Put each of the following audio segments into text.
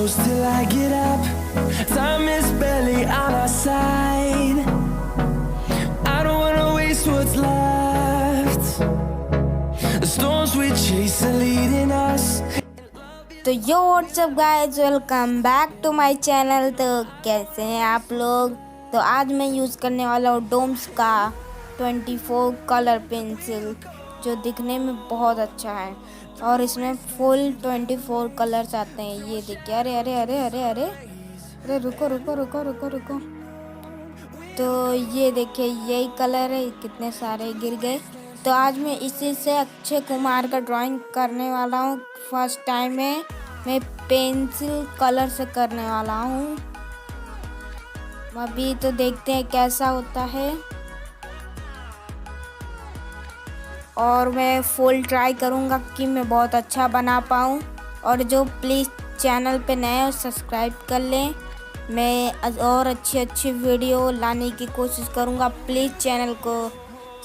close till I get up. Time is barely on our side. I don't wanna waste what's left. The storms we chase are leading us. तो yo what's up guys, welcome back to my channel. तो कैसे हैं आप लोग? तो आज मैं use करने वाला हूँ डोम्स का 24 कलर पेंसिल, जो दिखने में बहुत अच्छा है और इसमें फुल 24 कलर्स आते हैं। ये देखिए, अरे अरे अरे अरे अरे अरे रुको रुको रुको रुको रुको। तो ये देखिए, यही कलर है, कितने सारे गिर गए। तो आज मैं इसी से अक्षय कुमार का ड्राइंग करने वाला हूँ। फर्स्ट टाइम में मैं पेंसिल कलर से करने वाला हूँ। अभी तो देखते हैं कैसा होता है, और मैं फुल ट्राई करूँगा कि मैं बहुत अच्छा बना पाऊँ। और जो प्लीज़ चैनल पे नए हो सब्सक्राइब कर लें। मैं और अच्छी वीडियो लाने की कोशिश करूँगा। प्लीज़ चैनल को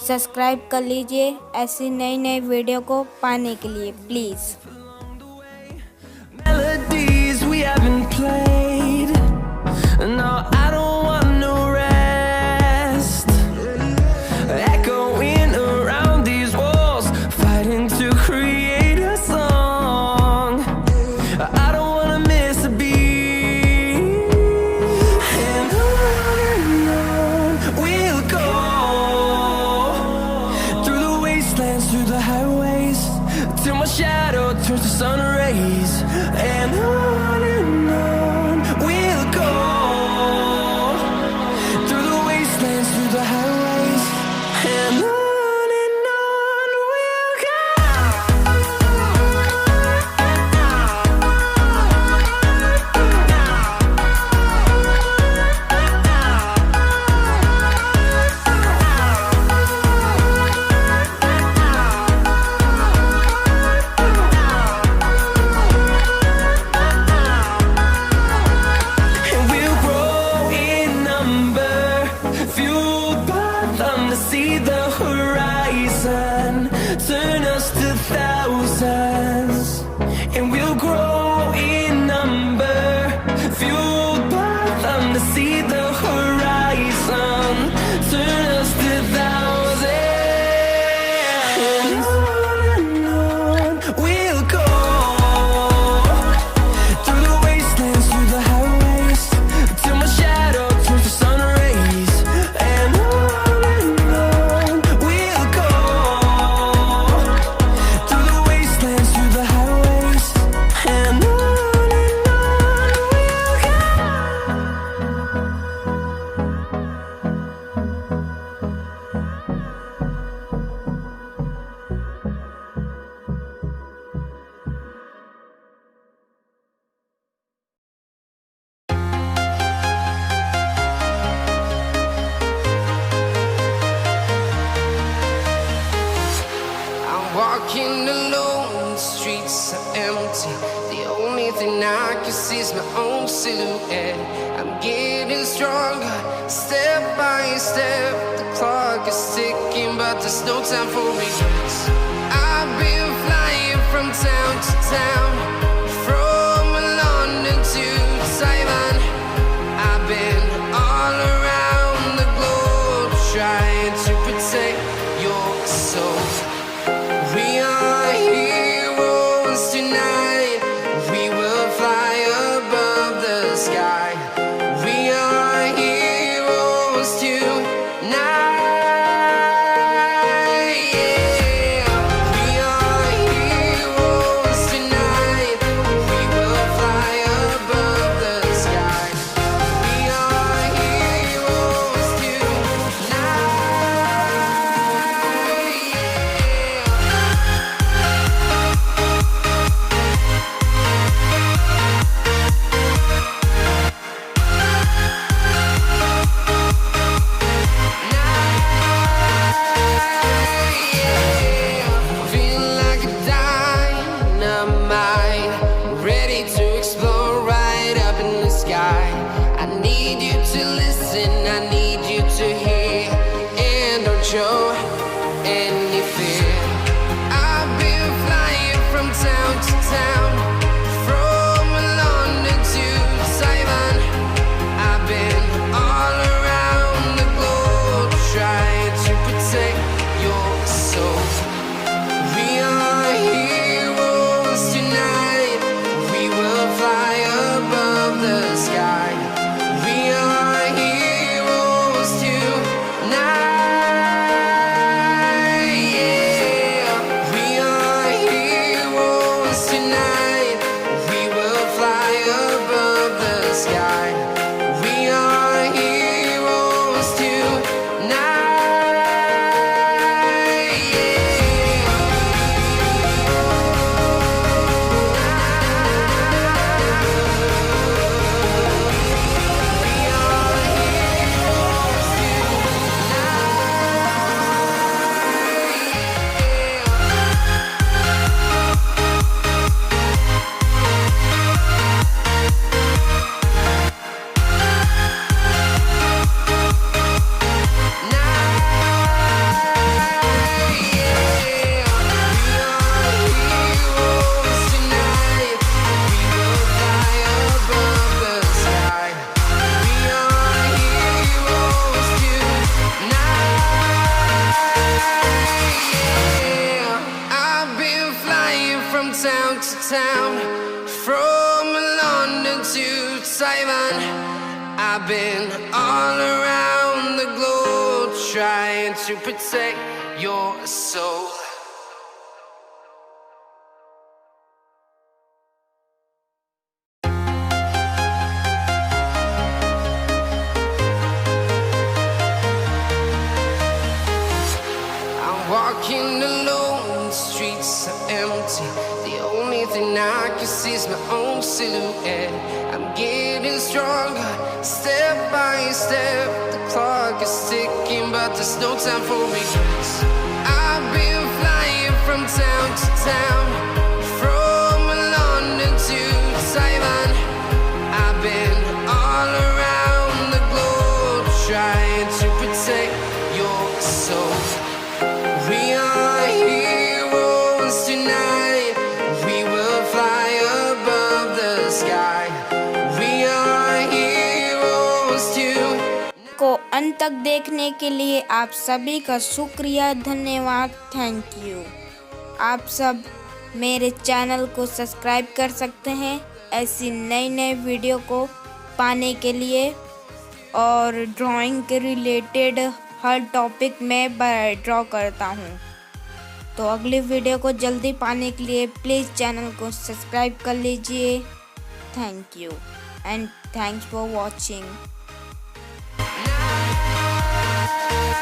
सब्सक्राइब कर लीजिए ऐसी नई वीडियो को पाने के लिए, please. Melodies we haven't played. No, I don't want no rest. Echoing around these walls, fighting to create a song. I don't wanna miss a beat. And on we'll go, through the wastelands, through the highways, till my shadow turns to sun rays. And on we'll go, through the wastelands, through the highways, and on we'll go. And we'll grow in number, fueled by them to see the horizon, turn us to thousands. And we'll grow in number, fueled by them to see the horizon, turn us to thousands. And on we'll go, through the wastelands, through the highways, till my shadow turns to sun rays. And on we'll go, through the wastelands, through the highways, and on we'll go. I'm walking alone, the streets are empty. The only thing I can see is my own silhouette. I'm getting stronger, step by step. The clock is ticking, but there's no time for regrets. I've been flying from town to town, from London to Taiwan. I've been all around the globe, trying to protect your soul. We are heroes tonight. We will fly above the sky. We are heroes tonight. Yeah. We are heroes tonight. We will fly above the sky. We are heroes tonight. Yeah. Feel like a dynamite, ready to explode right up in the sky. I need you to listen, I need you to hear, and don't show any fear. I've been flying from town to town, from London to town to town, from London to Taiwan. I've been all around the globe trying to protect your soul. Walking alone, the streets are empty. The only thing I can see is my own silhouette. I'm getting stronger, step by step. The clock is ticking, but there's no time for regrets. I've been flying from town to town, from London to Taiwan. I've been all around the globe trying to protect your soul. We are heroes tonight. We will fly above the sky. We are heroes tonight. को अंत तक देखने के लिए आप सभी का शुक्रिया, धन्यवाद, थैंक यू। आप सब मेरे चैनल को सब्सक्राइब कर सकते हैं ऐसी नई नई वीडियो को पाने के लिए, और ड्राइंग के रिलेटेड हर टॉपिक में ड्रॉ करता हूँ। तो अगली वीडियो को जल्दी पाने के लिए प्लीज़ चैनल को सब्सक्राइब कर लीजिए। Thank you and thanks for watching.